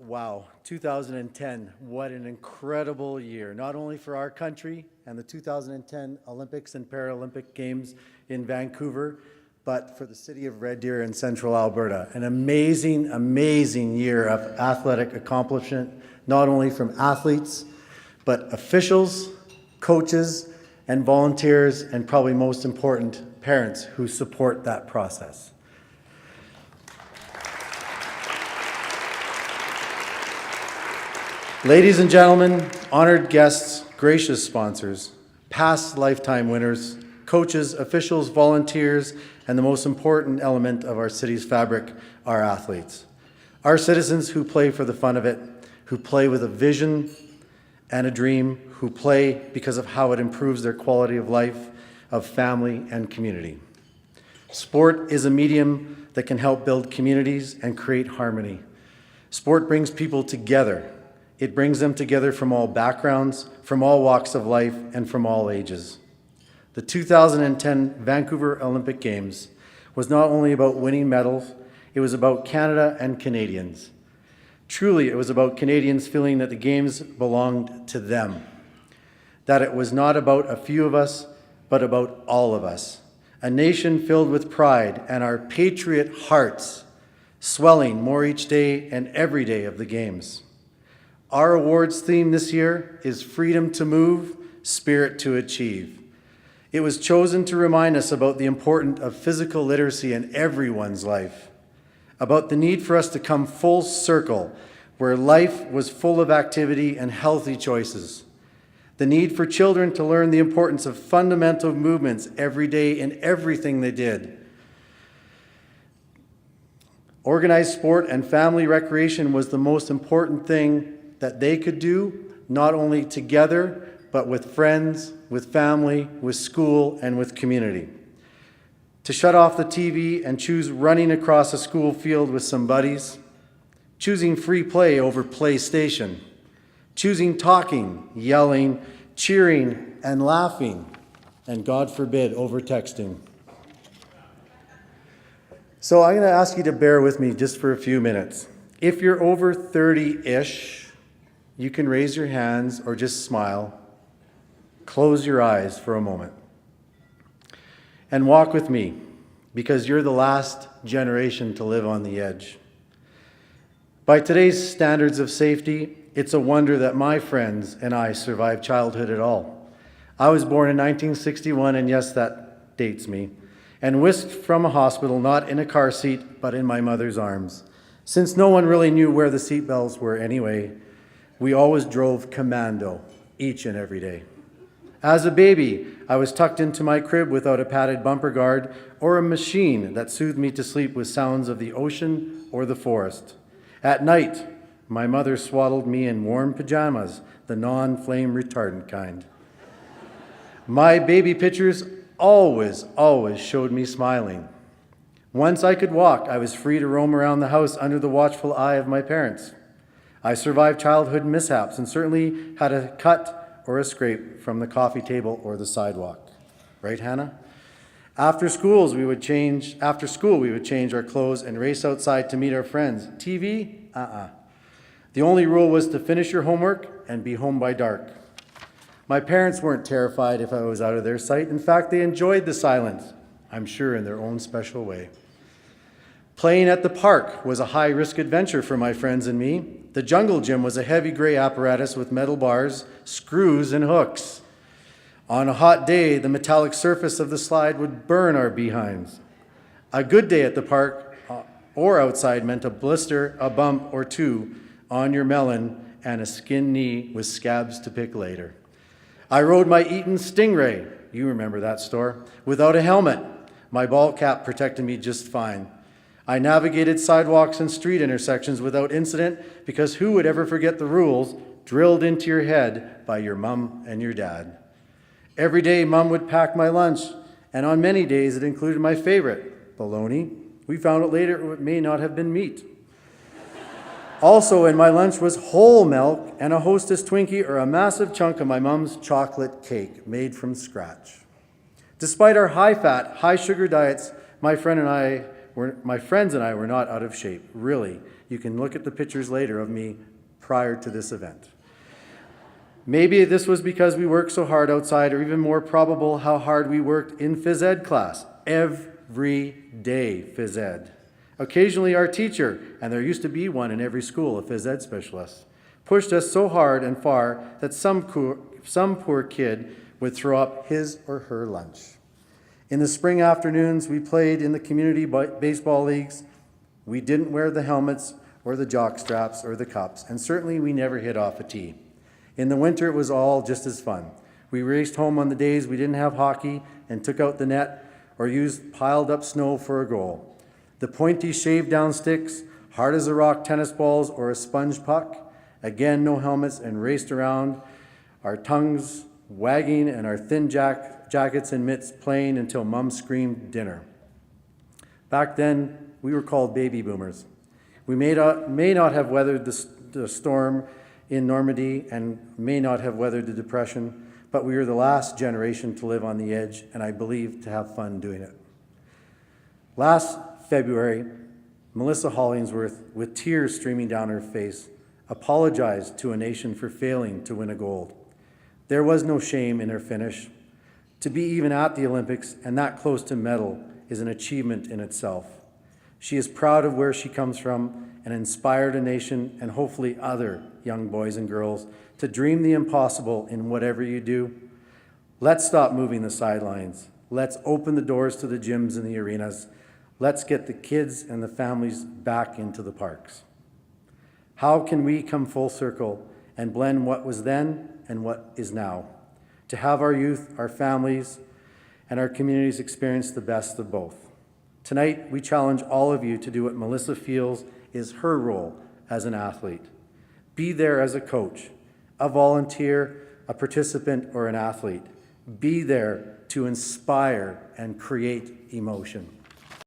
Wow, 2010, what an incredible year, not only for our country and the 2010 Olympics and Paralympic Games in Vancouver, but for the city of Red Deer in central Alberta. An amazing, amazing year of athletic accomplishment, not only from athletes, but officials, coaches, and volunteers, and probably most important, parents who support that process. Ladies and gentlemen, honored guests, gracious sponsors, past lifetime winners, coaches, officials, volunteers, and the most important element of our city's fabric, our athletes. Our citizens who play for the fun of it, who play with a vision and a dream, who play because of how it improves their quality of life, of family, and community. Sport is a medium that can help build communities and create harmony. Sport brings people together. It brings them together from all backgrounds, from all walks of life, and from all ages. The 2010 Vancouver Olympic Games was not only about winning medals, it was about Canada and Canadians. Truly, it was about Canadians feeling that the Games belonged to them, that it was not about a few of us, but about all of us. A nation filled with pride and our patriot hearts swelling more each day and every day of the Games. Our awards theme this year is Freedom to Move, Spirit to Achieve. It was chosen to remind us about the importance of physical literacy in everyone's life, about the need for us to come full circle where life was full of activity and healthy choices, the need for children to learn the importance of fundamental movements every day in everything they did. Organized sport and family recreation was the most important thing that they could do, not only together, but with friends, with family, with school, and with community. To shut off the TV and choose running across a school field with some buddies, choosing free play over PlayStation, choosing talking, yelling, cheering, and laughing, and God forbid, over texting. So I'm going to ask you to bear with me just for a few minutes. If you're over 30-ish, you can raise your hands or just smile. Close your eyes for a moment. And walk with me, because you're the last generation to live on the edge. By today's standards of safety, it's a wonder that my friends and I survived childhood at all. I was born in 1961, and yes, that dates me, and whisked from a hospital, not in a car seat, but in my mother's arms. Since no one really knew where the seatbelts were anyway, we always drove commando each and every day. As a baby, I was tucked into my crib without a padded bumper guard or a machine that soothed me to sleep with sounds of the ocean or the forest. At night, my mother swaddled me in warm pajamas, the non-flame retardant kind. My baby pictures always showed me smiling. Once I could walk, I was free to roam around the house under the watchful eye of my parents. I survived childhood mishaps and certainly had a cut or a scrape from the coffee table or the sidewalk. Right, Hannah? After school, we would change our clothes and race outside to meet our friends. TV? The only rule was to finish your homework and be home by dark. My parents weren't terrified if I was out of their sight. In fact, they enjoyed the silence, I'm sure in their own special way. Playing at the park was a high-risk adventure for my friends and me. The jungle gym was a heavy gray apparatus with metal bars, screws, and hooks. On a hot day, the metallic surface of the slide would burn our behinds. A good day at the park or outside meant a blister, a bump or two on your melon, and a skinned knee with scabs to pick later. I rode my Eaton Stingray, you remember that store, without a helmet. My ball cap protected me just fine. I navigated sidewalks and street intersections without incident because who would ever forget the rules drilled into your head by your mom and your dad? Every day, Mom would pack my lunch, and on many days it included my favorite, bologna. We found out later it may not have been meat. Also in my lunch was whole milk and a Hostess Twinkie or a massive chunk of my mom's chocolate cake made from scratch. Despite our high-fat, high-sugar diets, my friends and I were not out of shape, really. You can look at the pictures later of me prior to this event. Maybe this was because we worked so hard outside, or even more probable, how hard we worked in phys ed class. Every day, phys ed. Occasionally our teacher, and there used to be one in every school, a phys ed specialist, pushed us so hard and far that some poor kid would throw up his or her lunch. In the spring afternoons, we played in the community baseball leagues. We didn't wear the helmets or the jock straps or the cups, and certainly we never hit off a tee. In the winter, it was all just as fun. We raced home on the days we didn't have hockey and took out the net or used piled up snow for a goal. The pointy shaved down sticks, hard as a rock tennis balls or a sponge puck, again no helmets, and raced around, our tongues wagging and our thin jackets and mitts playing until Mom screamed dinner. Back then, we were called baby boomers. We may not have weathered the storm in Normandy and may not have weathered the Depression, but we were the last generation to live on the edge, and I believe to have fun doing it. Last February, Melissa Hollingsworth, with tears streaming down her face, apologized to a nation for failing to win a gold. There was no shame in her finish. To be even at the Olympics and that close to medal is an achievement in itself. She is proud of where she comes from and inspired a nation and hopefully other young boys and girls to dream the impossible in whatever you do. Let's stop moving the sidelines. Let's open the doors to the gyms and the arenas. Let's get the kids and the families back into the parks. How can we come full circle and blend what was then and what is now, to have our youth, our families, and our communities experience the best of both? Tonight, we challenge all of you to do what Melissa feels is her role as an athlete. Be there as a coach, a volunteer, a participant, or an athlete. Be there to inspire and create emotion.